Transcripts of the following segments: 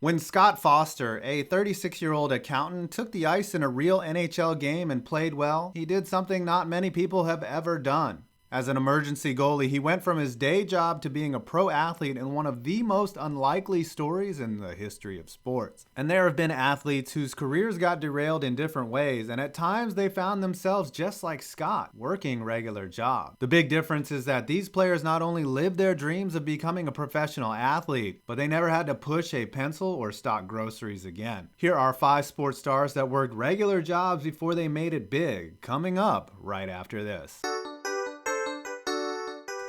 When Scott Foster, a 36-year-old accountant, took the ice in a real NHL game and played well, he did something not many people have ever done. As an emergency goalie, he went from his day job to being a pro athlete in one of the most unlikely stories in the history of sports. And there have been athletes whose careers got derailed in different ways, and at times they found themselves just like Scott, working regular jobs. The big difference is that these players not only lived their dreams of becoming a professional athlete, but they never had to push a pencil or stock groceries again. Here are 5 sports stars that worked regular jobs before they made it big, coming up right after this.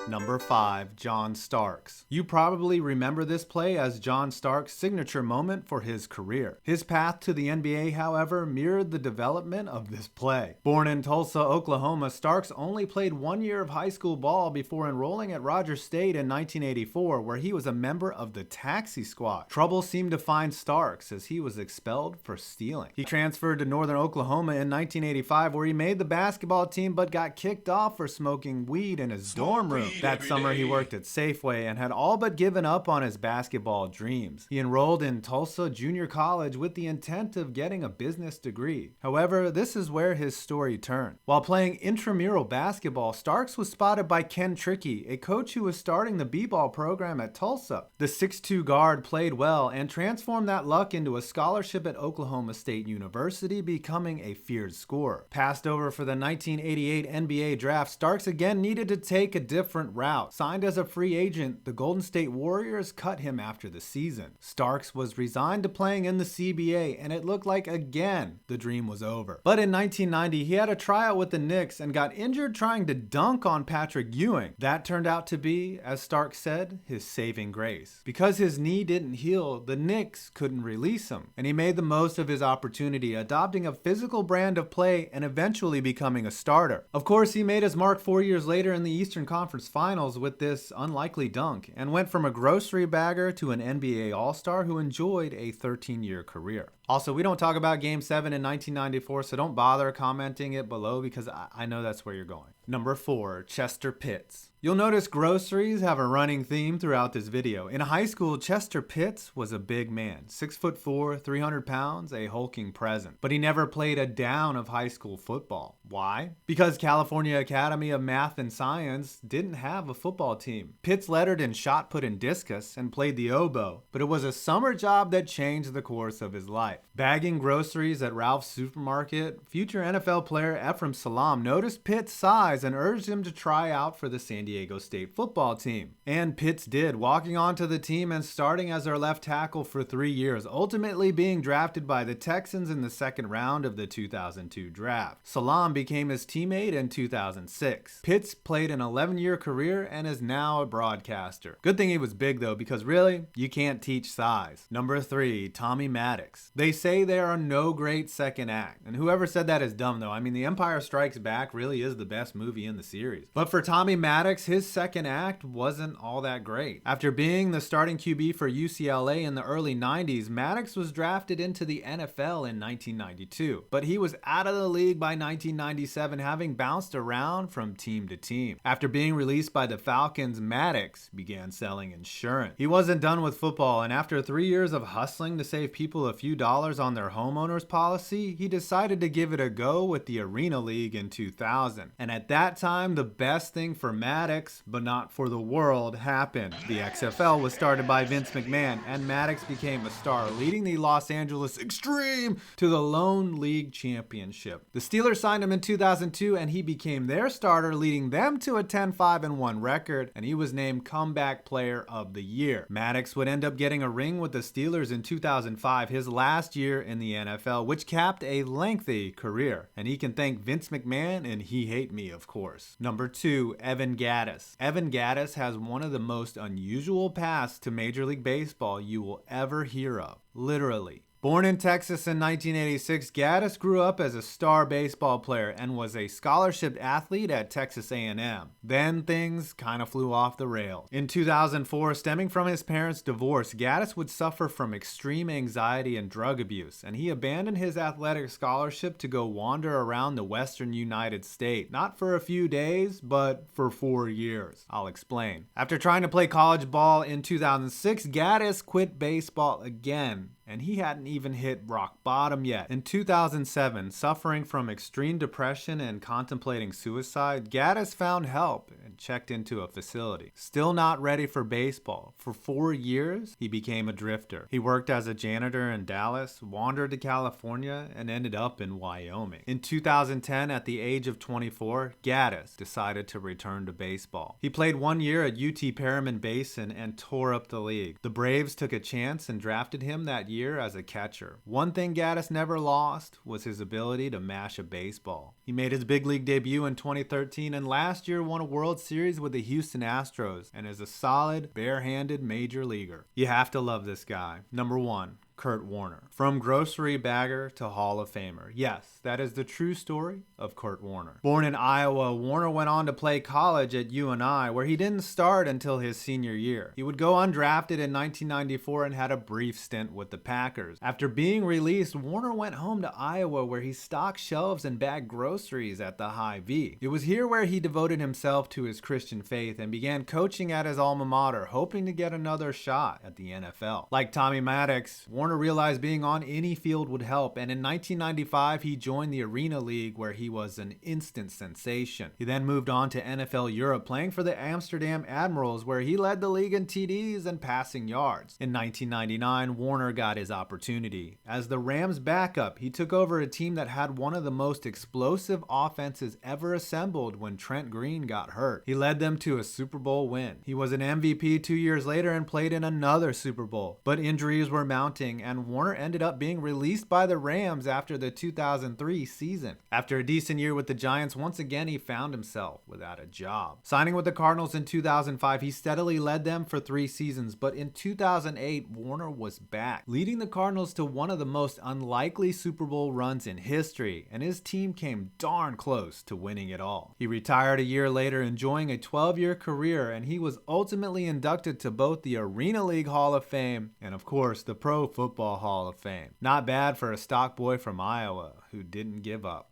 Number 5, John Starks. You probably remember this play as John Starks' signature moment for his career. His path to the NBA, however, mirrored the development of this play. Born in Tulsa, Oklahoma, Starks only played 1 year of high school ball before enrolling at Rogers State in 1984, where he was a member of the taxi squad. Trouble seemed to find Starks as he was expelled for stealing. He transferred to Northern Oklahoma in 1985, where he made the basketball team but got kicked off for smoking weed in his dorm room. That summer, he worked at Safeway and had all but given up on his basketball dreams. He enrolled in Tulsa Junior College with the intent of getting a business degree. However, this is where his story turned. While playing intramural basketball, Starks was spotted by Ken Trickey, a coach who was starting the b-ball program at Tulsa. The 6'2" guard played well and transformed that luck into a scholarship at Oklahoma State University, becoming a feared scorer. Passed over for the 1988 NBA draft, Starks again needed to take a different route. Signed as a free agent, the Golden State Warriors cut him after the season. Starks was resigned to playing in the CBA, and it looked like again the dream was over. But in 1990, he had a tryout with the Knicks and got injured trying to dunk on Patrick Ewing. That turned out to be, as Starks said, his saving grace. Because his knee didn't heal, the Knicks couldn't release him, and he made the most of his opportunity, adopting a physical brand of play and eventually becoming a starter. Of course, he made his mark 4 years later in the Eastern Conference Finals with this unlikely dunk, and went from a grocery bagger to an NBA All-Star who enjoyed a 13-year career. Also, we don't talk about Game 7 in 1994, so don't bother commenting it below because I know that's where you're going. Number 4, Chester Pitts. You'll notice groceries have a running theme throughout this video. In high school, Chester Pitts was a big man, 6'4", 300 pounds, a hulking presence. But he never played a down of high school football. Why? Because California Academy of Math and Science didn't have a football team. Pitts lettered in shot put and discus and played the oboe, but it was a summer job that changed the course of his life. Bagging groceries at Ralph's supermarket, future NFL player Ephraim Salaam noticed Pitts' size and urged him to try out for the San Diego State football team. And Pitts did, walking onto the team and starting as their left tackle for 3 years, ultimately being drafted by the Texans in the second round of the 2002 draft. Salaam became his teammate in 2006. Pitts played an 11-year career and is now a broadcaster. Good thing he was big though, because really, you can't teach size. Number 3, Tommy Maddox. They say there are no great second act, and whoever said that is dumb though. I mean, The Empire Strikes Back really is the best movie in the series. But for Tommy Maddox, his second act wasn't all that great. After being the starting QB for UCLA in the early 90s, Maddox was drafted into the NFL in 1992. But he was out of the league by 1997, having bounced around from team to team. After being released by the Falcons, Maddox began selling insurance. He wasn't done with football, and after 3 years of hustling to save people a few dollars on their homeowner's policy, he decided to give it a go with the Arena League in 2000. And at that time, the best thing for Maddox, but not for the world, happened. The XFL was started by Vince McMahon, and Maddox became a star, leading the Los Angeles Extreme to the Lone League Championship. The Steelers signed him in 2002, and he became their starter, leading them to a 10-5-1 record, and he was named Comeback Player of the Year. Maddox would end up getting a ring with the Steelers in 2005, his last year in the NFL, which capped a lengthy career. And he can thank Vince McMahon and He Hate Me, of course. Number 2, Evan Gattis. Evan Gattis has one of the most unusual paths to Major League Baseball you will ever hear of. Literally. Born in Texas in 1986, Gattis grew up as a star baseball player and was a scholarship athlete at Texas A&M. Then things kind of flew off the rails. In 2004, stemming from his parents' divorce, Gattis would suffer from extreme anxiety and drug abuse, and he abandoned his athletic scholarship to go wander around the western United States. Not for a few days, but for 4 years. I'll explain. After trying to play college ball in 2006, Gattis quit baseball again, and he hadn't even hit rock bottom yet. In 2007, suffering from extreme depression and contemplating suicide, Gattis found help and checked into a facility. Still not ready for baseball. For 4 years, he became a drifter. He worked as a janitor in Dallas, wandered to California, and ended up in Wyoming. In 2010, at the age of 24, Gattis decided to return to baseball. He played 1 year at UT Perriman Basin and tore up the league. The Braves took a chance and drafted him that year as a catcher. One thing Gattis never lost was his ability to mash a baseball. He made his big league debut in 2013 and last year won a World Series with the Houston Astros and is a solid, bare-handed major leaguer. You have to love this guy. Number 1. Kurt Warner. From grocery bagger to Hall of Famer. Yes, that is the true story of Kurt Warner. Born in Iowa, Warner went on to play college at UNI, where he didn't start until his senior year. He would go undrafted in 1994 and had a brief stint with the Packers. After being released, Warner went home to Iowa, where he stocked shelves and bagged groceries at the Hy-Vee. It was here where he devoted himself to his Christian faith and began coaching at his alma mater, hoping to get another shot at the NFL. Like Tommy Maddox, Warner realized being on any field would help, and in 1995 he joined the Arena League, where he was an instant sensation. He then moved on to NFL Europe, playing for the Amsterdam Admirals, where he led the league in TDs and passing yards. In 1999, Warner got his opportunity. As the Rams' backup, he took over a team that had one of the most explosive offenses ever assembled when Trent Green got hurt. He led them to a Super Bowl win. He was an MVP 2 years later and played in another Super Bowl, but injuries were mounting, and Warner ended up being released by the Rams after the 2003 season. After a decent year with the Giants, once again he found himself without a job. Signing with the Cardinals in 2005, he steadily led them for 3 seasons, but in 2008, Warner was back, leading the Cardinals to one of the most unlikely Super Bowl runs in history, and his team came darn close to winning it all. He retired a year later, enjoying a 12-year career, and he was ultimately inducted to both the Arena League Hall of Fame and, of course, the Pro Football Hall of Fame. Not bad for a stock boy from Iowa who didn't give up.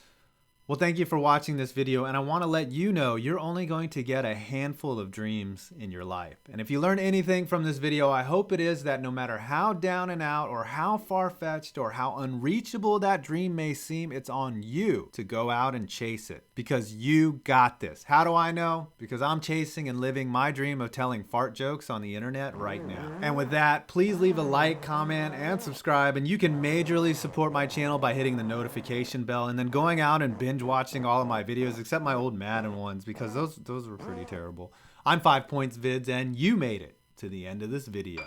Well, thank you for watching this video, and I want to let you know you're only going to get a handful of dreams in your life. And if you learned anything from this video, I hope it is that no matter how down and out or how far-fetched or how unreachable that dream may seem, it's on you to go out and chase it, because you got this. How do I know? Because I'm chasing and living my dream of telling fart jokes on the internet right now. And with that, please leave a like, comment, and subscribe, and you can majorly support my channel by hitting the notification bell and then going out and binge watching all of my videos except my old Madden ones, because those were pretty terrible. I'm 5 Points Vids, and you made it to the end of this video.